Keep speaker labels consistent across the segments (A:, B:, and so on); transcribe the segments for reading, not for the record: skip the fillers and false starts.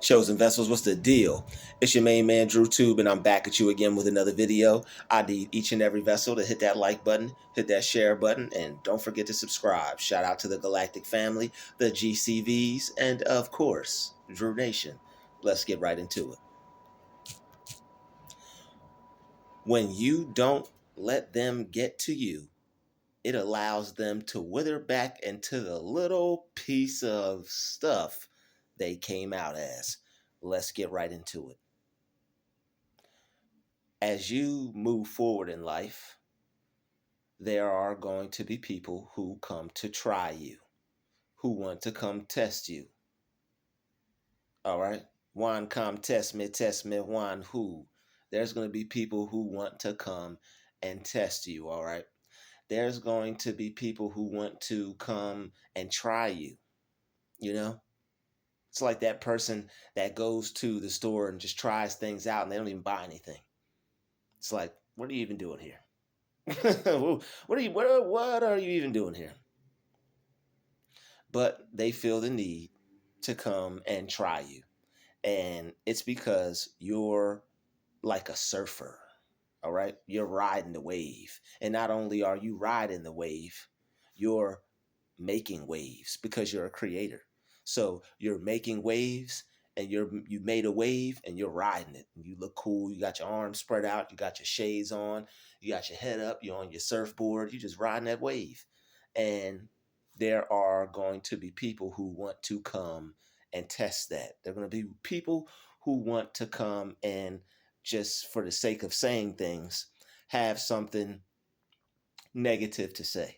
A: Chosen vessels, what's the deal? It's your main man, Druuill, and I'm back at you again with another video. I need each and every vessel to hit that like button, hit that share button, and don't forget to subscribe. Shout out to the Galactic family, the GCVs, and of course, Drew Nation. Let's get right into it. When you don't let them get to you, it allows them to wither back into the little piece of stuff they came out as. Let's get right into it. As you move forward in life, there are going to be people who come to try you, who want to come test you. All right? One come test me, one who. There's going to be people who want to come and test you, all right? There's going to be people who want to come and try you, you know? It's like that person that goes to the store and just tries things out and they don't even buy anything. It's like, what are you even doing here? What are you even doing here? But they feel the need to come and try you. And it's because you're like a surfer. All right? You're riding the wave. And not only are you riding the wave, you're making waves because you're a creator. So you're making waves and you made a wave and you're riding it. And you look cool. You got your arms spread out. You got your shades on. You got your head up. You're on your surfboard. You're just riding that wave. And there are going to be people who want to come and test that. There are going to be people who want to come and just for the sake of saying things, have something negative to say.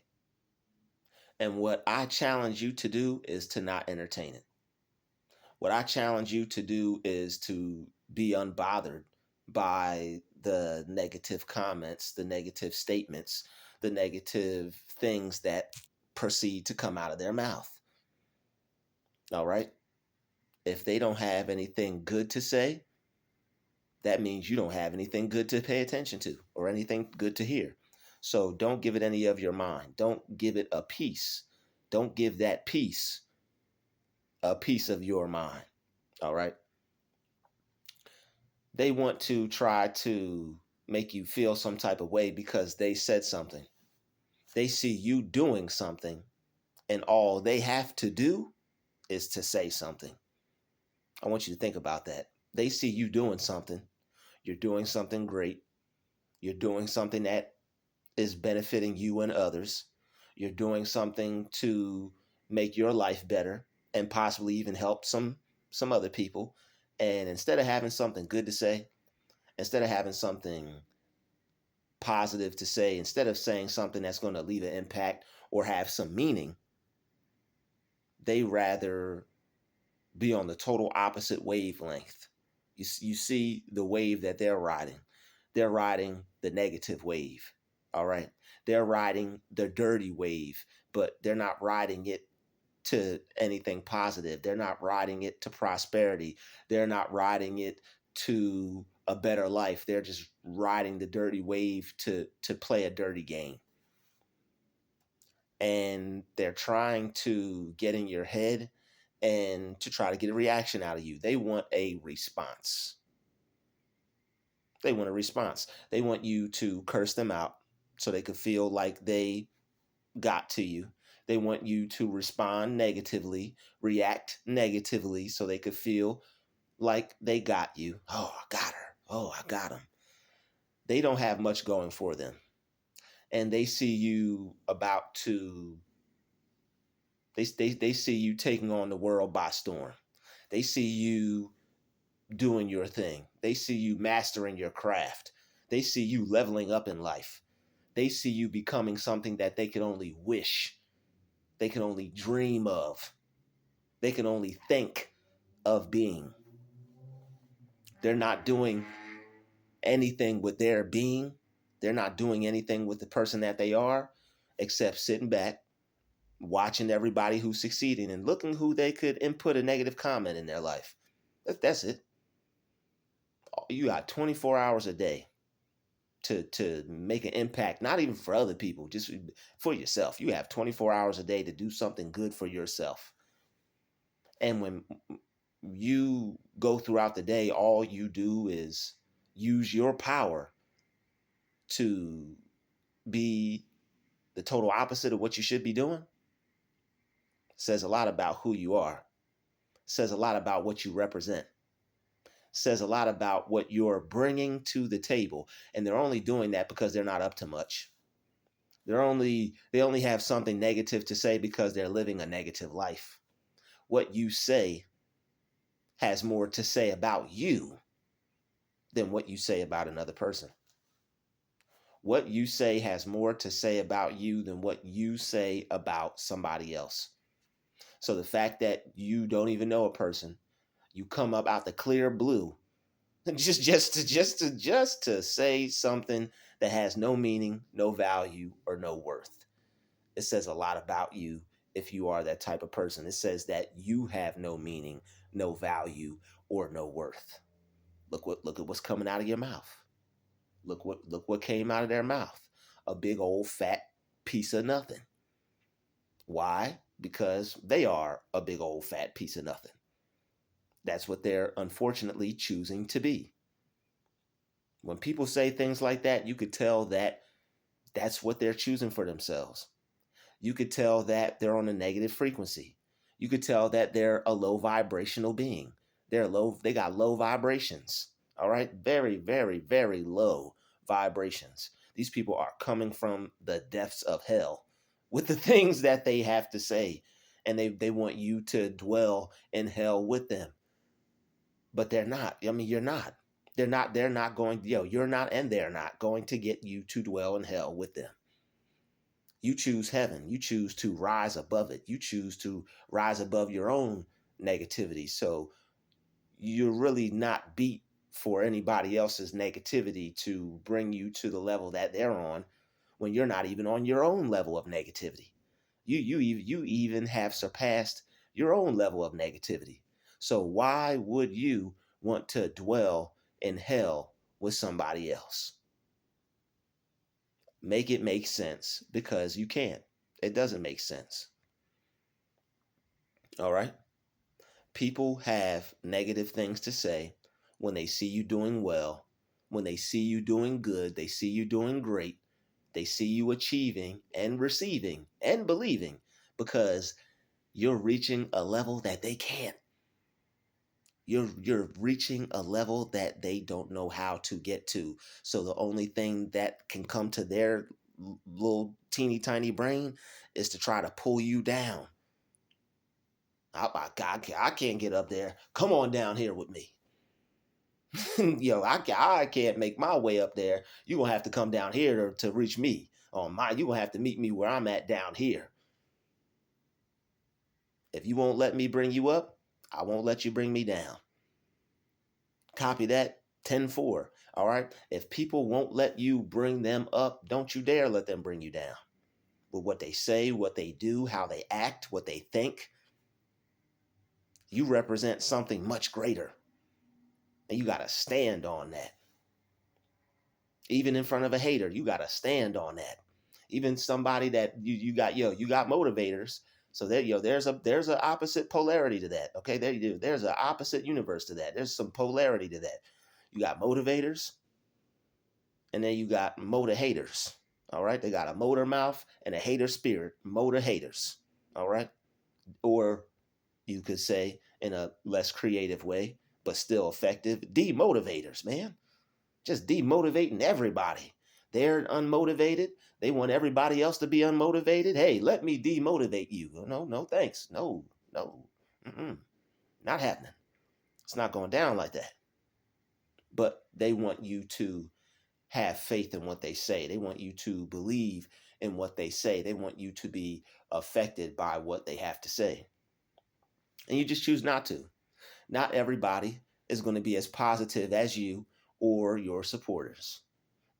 A: And what I challenge you to do is to not entertain it. What I challenge you to do is to be unbothered by the negative comments, the negative statements, the negative things that proceed to come out of their mouth. All right? If they don't have anything good to say, that means you don't have anything good to pay attention to or anything good to hear. So don't give it any of your mind. Don't give it a piece. Don't give that piece a piece of your mind. All right. They want to try to make you feel some type of way because they said something. They see you doing something, and all they have to do is to say something. I want you to think about that. They see you doing something. You're doing something great. You're doing something that is benefiting you and others. You're doing something to make your life better and possibly even help some other people. And instead of having something good to say, instead of having something positive to say, instead of saying something that's going to leave an impact or have some meaning, they rather be on the total opposite wavelength. You see the wave that they're riding. They're riding the negative wave. All right. They're riding the dirty wave, but they're not riding it to anything positive. They're not riding it to prosperity. They're not riding it to a better life. They're just riding the dirty wave to play a dirty game. And they're trying to get in your head and to try to get a reaction out of you. They want a response. They want a response. They want you to curse them out so they could feel like they got to you. They want you to respond negatively, react negatively so they could feel like they got you. Oh, I got her. Oh, I got him. They don't have much going for them. And they see you about to, they see you taking on the world by storm. They see you doing your thing. They see you mastering your craft. They see you leveling up in life. They see you becoming something that they can only wish, they can only dream of, they can only think of being. They're not doing anything with their being. They're not doing anything with the person that they are, except sitting back, watching everybody who's succeeding and looking who they could input a negative comment in their life. That's it. You got 24 hours a day to make an impact, not even for other people, just for yourself. You have 24 hours a day to do something good for yourself. And when you go throughout the day, all you do is use your power to be the total opposite of what you should be doing, says a lot about who you are, says a lot about what you represent, says a lot about what you're bringing to the table. And they're only doing that because they're not up to much. They only have something negative to say because they're living a negative life. What you say has more to say about you than what you say about another person. What you say has more to say about you than what you say about somebody else. So the fact that you don't even know a person, you come up out the clear blue, just to say something that has no meaning, no value, or no worth. It says a lot about you if you are that type of person. It says that you have no meaning, no value, or no worth. Look at what's coming out of your mouth. Look what came out of their mouth. A big old fat piece of nothing. Why? Because they are a big old fat piece of nothing. That's what they're unfortunately choosing to be. When people say things like that, you could tell that that's what they're choosing for themselves. You could tell that they're on a negative frequency. You could tell that they're a low vibrational being. They got low vibrations. All right? Very, very, very low vibrations. These people are coming from the depths of hell with the things that they have to say. And they want you to dwell in hell with them. But they're not. I mean, you're not. They're not going, you're not, and they're not going to get you to dwell in hell with them. You choose heaven. You choose to rise above it. You choose to rise above your own negativity. So you're really not beat for anybody else's negativity to bring you to the level that they're on when you're not even on your own level of negativity. You even have surpassed your own level of negativity. So why would you want to dwell in hell with somebody else? Make it make sense, because you can't. It doesn't make sense. All right? People have negative things to say when they see you doing well, when they see you doing good, they see you doing great, they see you achieving and receiving and believing, because you're reaching a level that they can't. You're reaching a level that they don't know how to get to. So the only thing that can come to their little teeny tiny brain is to try to pull you down. I can't get up there. Come on down here with me. I can't make my way up there. You're going to have to come down here to reach me. You're going to have to meet me where I'm at down here. If you won't let me bring you up, I won't let you bring me down. Copy that 10-4. All right. If people won't let you bring them up, don't you dare let them bring you down. With what they say, what they do, how they act, what they think, you represent something much greater. And you got to stand on that. Even in front of a hater, you got to stand on that. Even somebody that you got motivators. So there's a opposite polarity to that. Okay, there's an opposite universe to that. There's some polarity to that. You got motivators, and then you got motor haters. All right, they got a motor mouth and a hater spirit. Motor haters. All right, or you could say in a less creative way, but still effective, demotivators, man. Just demotivating everybody. They're unmotivated. They want everybody else to be unmotivated. Hey, let me demotivate you. No, thanks. No. Mm-mm. Not happening. It's not going down like that. But they want you to have faith in what they say. They want you to believe in what they say. They want you to be affected by what they have to say. And you just choose not to. Not everybody is going to be as positive as you or your supporters.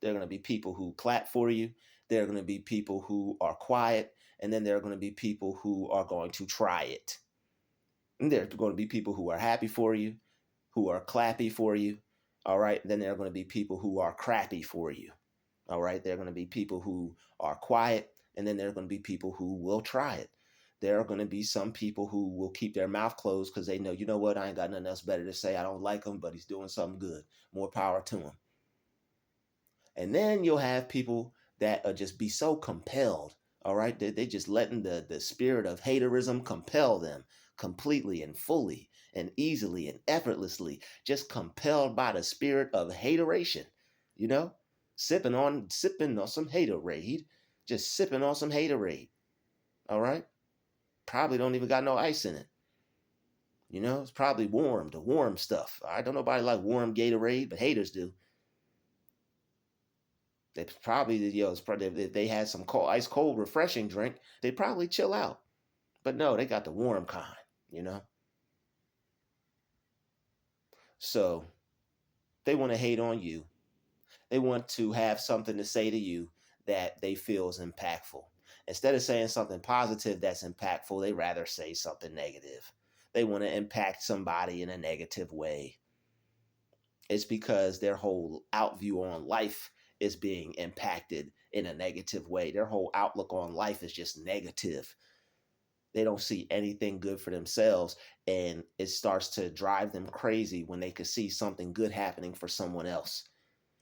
A: There are going to be people who clap for you. There are going to be people who are quiet. And then there are going to be people who are going to try it. And there are going to be people who are happy for you, who are clappy for you. All right. Then there are going to be people who are crappy for you. All right. There are going to be people who are quiet. And then there are going to be people who will try it. there are going to be some people who will keep their mouth closed because they know, you know what, I ain't got nothing else better to say. I don't like him, but he's doing something good. More power to him. And then you'll have people that just be so compelled. All right. They just letting the spirit of haterism compel them completely and fully and easily and effortlessly, just compelled by the spirit of hateration, you know, sipping on some haterade, just sipping on some haterade. All right. Probably don't even got no ice in it. You know, it's probably warm, the warm stuff. I don't nobody like warm Gatorade, but haters do. They probably, it's probably, if they had some cold, ice cold, refreshing drink, they probably chill out. But no, they got the warm kind, you know? So they want to hate on you. They want to have something to say to you that they feel is impactful. Instead of saying something positive that's impactful, they rather say something negative. They want to impact somebody in a negative way. It's because their whole outview on life is being impacted in a negative way. Their whole outlook on life is just negative. They don't see anything good for themselves, and it starts to drive them crazy when they could see something good happening for someone else.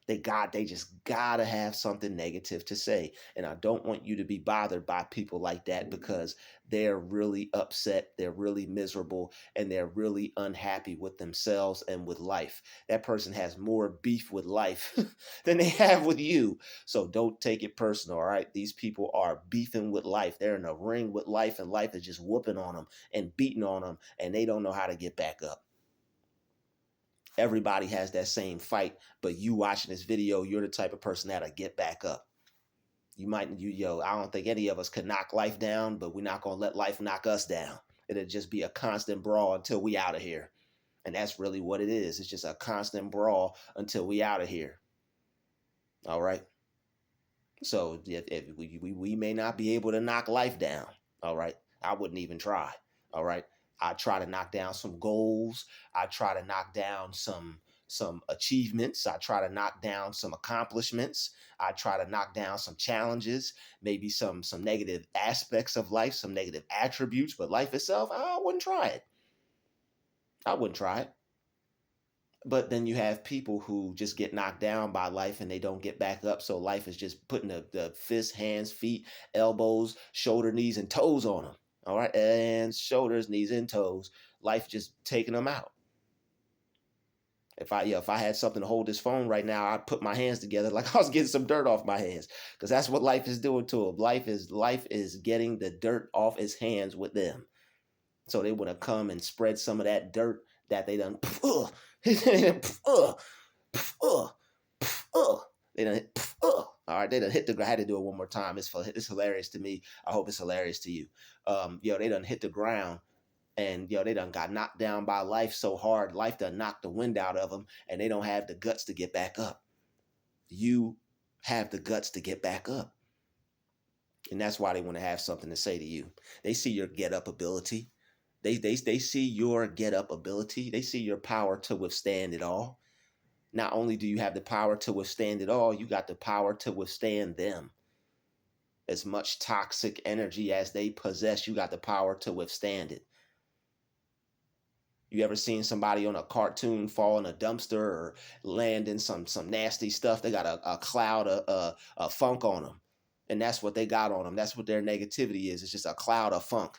A: They just gotta have something negative to say. And I don't want you to be bothered by people like that, because they're really upset, they're really miserable, and they're really unhappy with themselves and with life. That person has more beef with life than they have with you. So don't take it personal, all right? These people are beefing with life. They're in a ring with life, and life is just whooping on them and beating on them, and they don't know how to get back up. Everybody has that same fight, but you watching this video, you're the type of person that'll get back up. I don't think any of us could knock life down, but we're not gonna let life knock us down. It'll just be a constant brawl until we out of here. And that's really what it is. It's just a constant brawl until we out of here. All right. So if we may not be able to knock life down. All right. I wouldn't even try. All right. I try to knock down some goals. I try to knock down some achievements. I try to knock down some accomplishments. I try to knock down some challenges, maybe some negative aspects of life, some negative attributes, but life itself, I wouldn't try it. I wouldn't try it. But then you have people who just get knocked down by life and they don't get back up. So life is just putting the fists, hands, feet, elbows, shoulder, knees, and toes on them. All right. And shoulders, knees, and toes. Life just taking them out. If I had something to hold this phone right now, I'd put my hands together like I was getting some dirt off my hands, because that's what life is doing to them. Life is getting the dirt off its hands with them. So they want to come and spread some of that dirt that they done. They done hit. All right, they done hit the. I had to do it one more time. It's hilarious to me. I hope it's hilarious to you. They done hit the ground, and they done got knocked down by life so hard. Life done knocked the wind out of them, and they don't have the guts to get back up. You have the guts to get back up, and that's why they want to have something to say to you. They see your get up ability. They see your get up ability. They see your power to withstand it all. Not only do you have the power to withstand it all, you got the power to withstand them. As much toxic energy as they possess, you got the power to withstand it. You ever seen somebody on a cartoon fall in a dumpster or land in some nasty stuff? They got a cloud of funk on them. And that's what they got on them. That's what their negativity is. It's just a cloud of funk.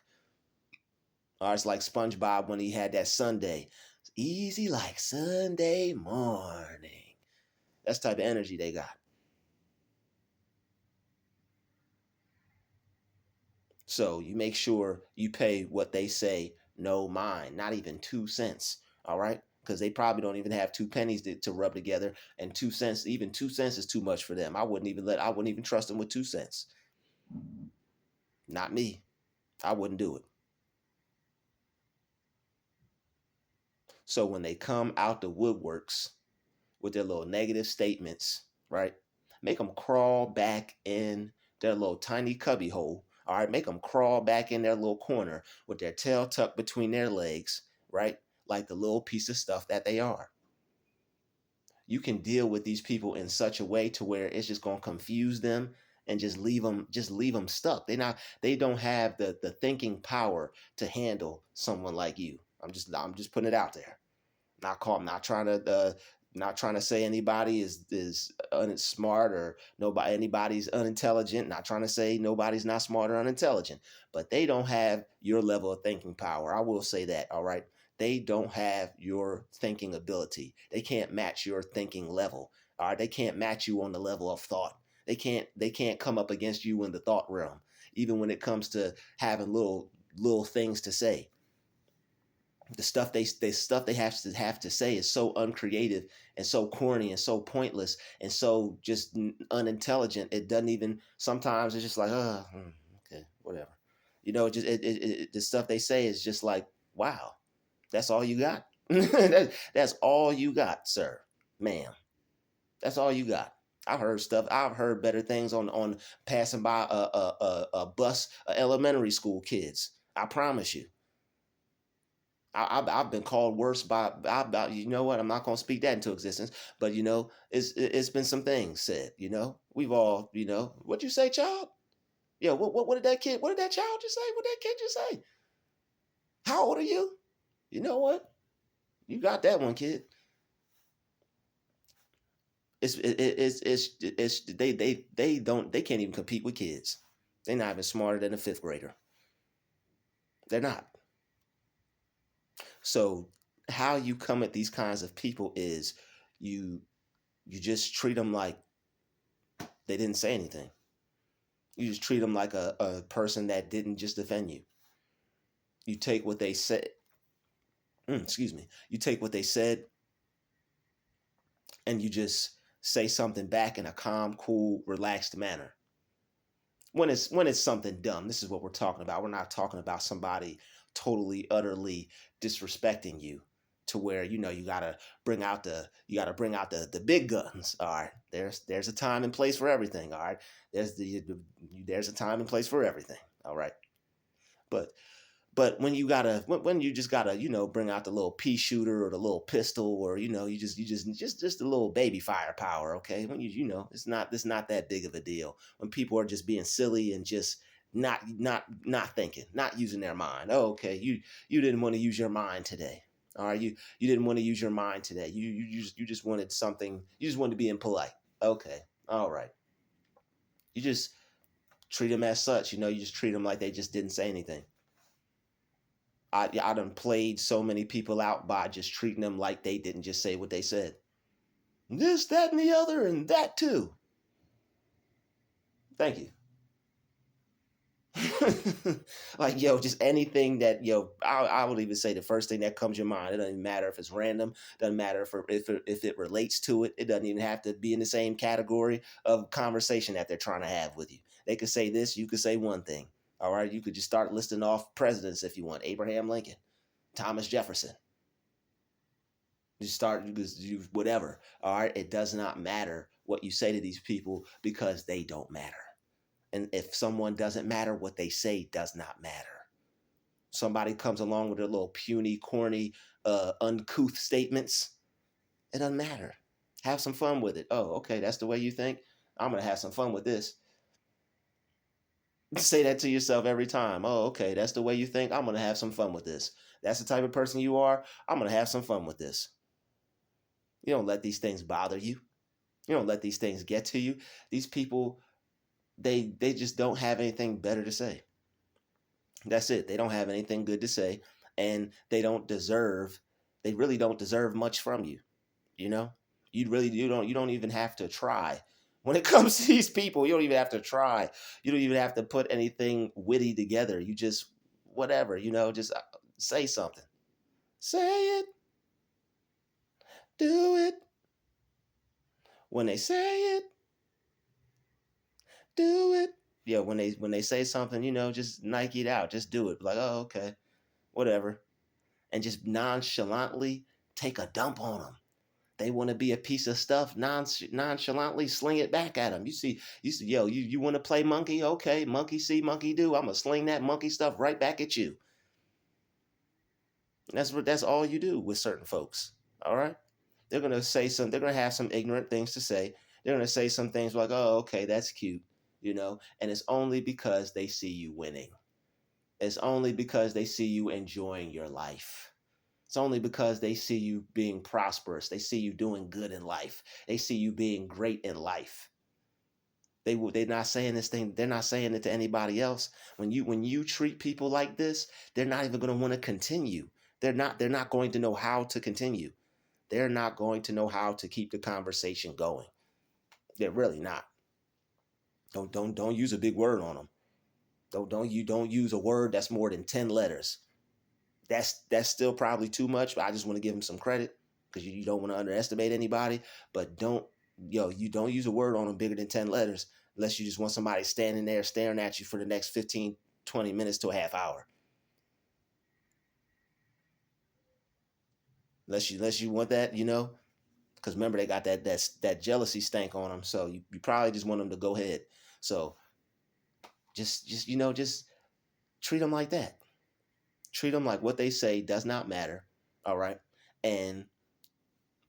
A: Or it's like SpongeBob when he had that Sunday. It's easy like Sunday morning. That's the type of energy they got. So you make sure you pay what they say, no mind, not even 2 cents. All right. Because they probably don't even have two pennies to rub together. And 2 cents, even 2 cents is too much for them. I wouldn't even trust them with 2 cents. Not me. I wouldn't do it. So when they come out the woodworks with their little negative statements, right? Make them crawl back in their little tiny cubby hole. All right, make them crawl back in their little corner with their tail tucked between their legs, right? Like the little piece of stuff that they are. You can deal with these people in such a way to where it's just going to confuse them and just leave them stuck. They don't have the thinking power to handle someone like you. I'm just putting it out there. Not trying to not trying to say anybody is smart or nobody anybody's unintelligent. Not trying to say nobody's not smart or unintelligent, but they don't have your level of thinking power. I will say that. All right, they don't have your thinking ability. They can't match your thinking level. All right, they can't match you on the level of thought. They can't come up against you in the thought realm, even when it comes to having little things to say. The stuff they have to say is so uncreative and so corny and so pointless and so just unintelligent. It doesn't even, sometimes it's just like, okay, whatever. The stuff they say is just like, wow, that's all you got. That's all you got, sir, ma'am. That's all you got. I've heard better things on passing by a bus of elementary school kids. I promise you. I've been called worse you know what, I'm not going to speak that into existence, but it's been some things said. We've all, what'd you say, child? Yeah, what did that child just say? What did that kid just say? How old are you? You know what, you got that one, kid. They can't even compete with kids. They're not even smarter than a fifth grader. They're not. So how you come at these kinds of people is you you just treat them like they didn't say anything. You just treat them like a person that didn't just defend you. You take what they said. Excuse me. You take what they said and you just say something back in a calm, cool, relaxed manner. When it's something dumb, this is what we're talking about. We're not talking about somebody totally, utterly disrespecting you to where you gotta bring out the big guns. All right, there's a time and place for everything. All right, there's a time and place for everything. All right, but when you just gotta bring out the little pea shooter or the little pistol, or you just a little baby firepower. Okay, when it's not that big of a deal when people are just being silly and just not thinking, not using their mind. Oh, okay, you didn't want to use your mind today. All right, you didn't want to use your mind today. You just wanted something. You just wanted to be impolite. Okay, all right. You just treat them as such. You just treat them like they just didn't say anything. I done played so many people out by just treating them like they didn't just say what they said. This, that, and the other, and that too. Thank you. Like, just anything that, I would even say the first thing that comes to your mind. It doesn't even matter if it's random. Doesn't matter if it relates to it. It doesn't even have to be in the same category of conversation that they're trying to have with you. They could say this, you could say one thing. All right, you could just start listing off presidents if you want. Abraham Lincoln, Thomas Jefferson. You whatever. All right, it does not matter what you say to these people because they don't matter. And if someone doesn't matter, what they say does not matter. Somebody comes along with their little puny, corny, uncouth statements. It doesn't matter. Have some fun with it. Oh, okay, that's the way you think. I'm gonna have some fun with this. Say that to yourself every time. Oh, okay, that's the way you think. I'm gonna have some fun with this. That's the type of person you are. I'm gonna have some fun with this. You don't let these things bother you. You don't let these things get to you. These people, they just don't have anything better to say. That's it. They don't have anything good to say, and they really don't deserve much from you. You know? You don't even have to try. When it comes to these people, you don't even have to try. You don't even have to put anything witty together. You just whatever, just say something. Say it, do it. When they say it, do it. Yeah, when they say something, just Nike it out. Just do it. Like, oh, okay, whatever, and just nonchalantly take a dump on them. They want to be a piece of stuff. Nonchalantly sling it back at them. You see, yo, you want to play monkey? Okay, monkey see, monkey do. I'm gonna sling that monkey stuff right back at you. That's all you do with certain folks. All right, they're gonna say some. They're gonna have some ignorant things to say. They're gonna say some things like, oh, okay, that's cute. and it's only because they see you winning. It's only because they see you enjoying your life. It's only because they see you being prosperous. They see you doing good in life. They see you being great in life. They're not saying this thing. They're not saying it to anybody else. When you treat people like this, they're not even going to want to continue. They're not going to know how to continue. They're not going to know how to keep the conversation going. They're really not. Don't use a big word on them. Don't use a word that's more than 10 letters. That's still probably too much, but I just want to give them some credit because you don't want to underestimate anybody. But you don't use a word on them bigger than 10 letters unless you just want somebody standing there staring at you for the next 15, 20 minutes to a half hour. Unless you want that, because remember they got that jealousy stank on them. So you probably just want them to go ahead. So just treat them like that. Treat them like what they say does not matter. All right. And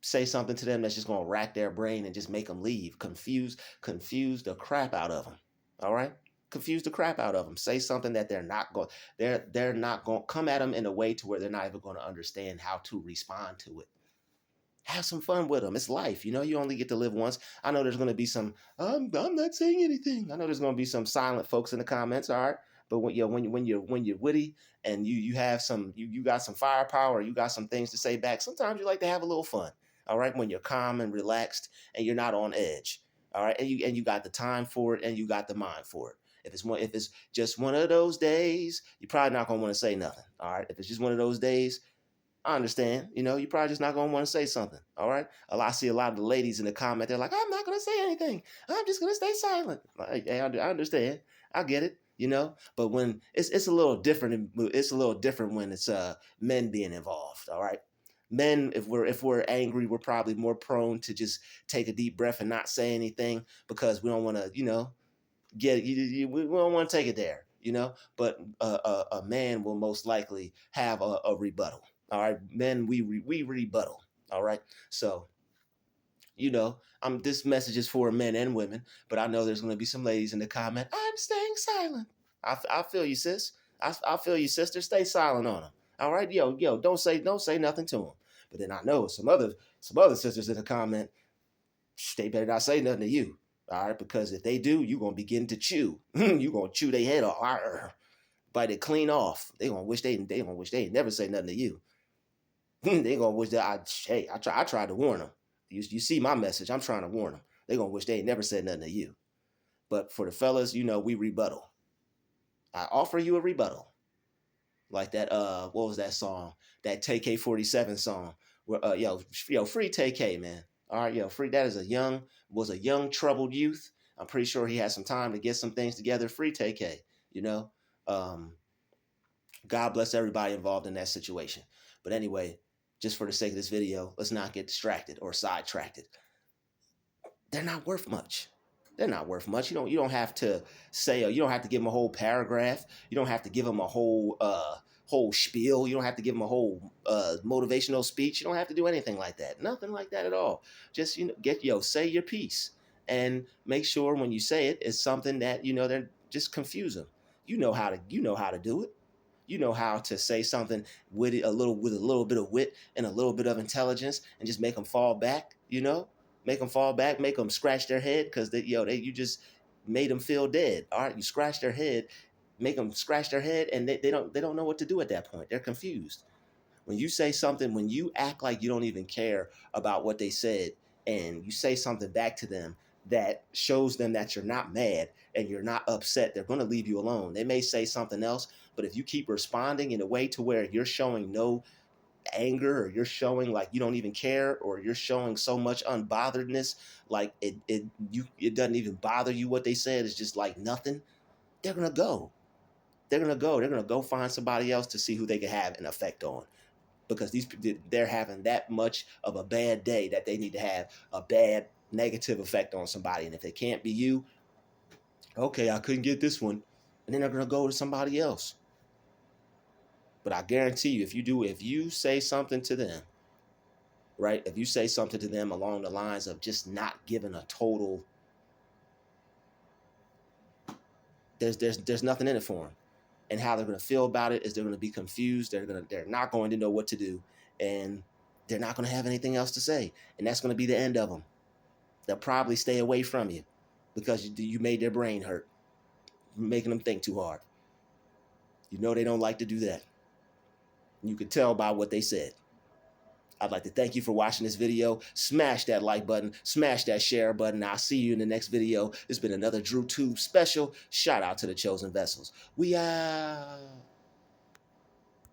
A: say something to them that's just going to rack their brain and just make them leave. Confuse the crap out of them. All right? Confuse the crap out of them. Say something that they're not going, come at them in a way to where they're not even going to understand how to respond to it. Have some fun with them. It's life. You only get to live once. I know there's going to be some, I'm not saying anything. I know there's going to be some silent folks in the comments. All right. But when you're witty and you have you got some firepower, you got some things to say back. Sometimes you like to have a little fun. All right. When you're calm and relaxed and you're not on edge. All right. And you got the time for it and you got the mind for it. If it's just one of those days, you're probably not going to want to say nothing. All right. If it's just one of those days, I understand. You're probably just not gonna want to say something. All right. I see a lot of the ladies in the comment. They're like, I'm not gonna say anything. I'm just gonna stay silent. Like, hey, I understand. I get it. But when it's a little different. It's a little different when it's men being involved. All right. Men, if we're angry, we're probably more prone to just take a deep breath and not say anything because we don't want to, get it. We don't want to take it there, But a man will most likely have a rebuttal. All right, men, we rebuttal. All right, so this message is for men and women, but I know there's going to be some ladies in the comment. I'm staying silent. I feel you, sis. I feel you, sister. Stay silent on them. All right, yo, don't say nothing to them. But then I know some other sisters in the comment. They better not say nothing to you. All right, because if they do, you're gonna begin to chew. You're gonna chew their head off, bite it clean off. They never say nothing to you. They gonna wish that I tried to warn them. You see my message. I'm trying to warn them. They gonna wish they ain't never said nothing to you. But for the fellas, we rebuttal. I offer you a rebuttal. Like that, what was that song? That TK47 song. Where free TK, man. All right, free. That is was a young troubled youth. I'm pretty sure he had some time to get some things together. Free TK, you know. Um, God bless everybody involved in that situation. But anyway, just for the sake of this video, let's not get distracted or sidetracked. They're not worth much. They're not worth much. You don't have to say, you don't have to give them a whole paragraph. You don't have to give them a whole spiel. You don't have to give them a whole motivational speech. You don't have to do anything like that. Nothing like that at all. Just say your piece and make sure when you say it, it's something that they're just confuse them. You know how to do it. You know how to say something with a little bit of wit and a little bit of intelligence and just make them fall back. Make them fall back, make them scratch their head because you just made them feel dead. All right, you scratch their head, make them scratch their head, and they don't know what to do at that point. They're confused. When you say something, when you act like you don't even care about what they said, and you say something back to them that shows them that you're not mad and you're not upset, they're going to leave you alone. They may say something else, but if you keep responding in a way to where you're showing no anger, or you're showing like you don't even care, or you're showing so much unbotheredness, like it doesn't even bother you what they said, it's just like nothing, they're gonna go. They're gonna go find somebody else to see who they can have an effect on, because they're having that much of a bad day that they need to have a bad negative effect on somebody. And if it can't be you, okay, I couldn't get this one, and then they're gonna go to somebody else. But I guarantee you, if you say something to them, right? If you say something to them along the lines of just not giving a total There's nothing in it for them. And how they're going to feel about it is they're going to be confused. They're not going to know what to do, and they're not going to have anything else to say, and that's going to be the end of them. They'll probably stay away from you because you made their brain hurt, making them think too hard. You know they don't like to do that. You can tell by what they said. I'd like to thank you for watching this video. Smash that like button, smash that share button. I'll see you in the next video. It's been another Druuill special. Shout out to the chosen vessels. We out.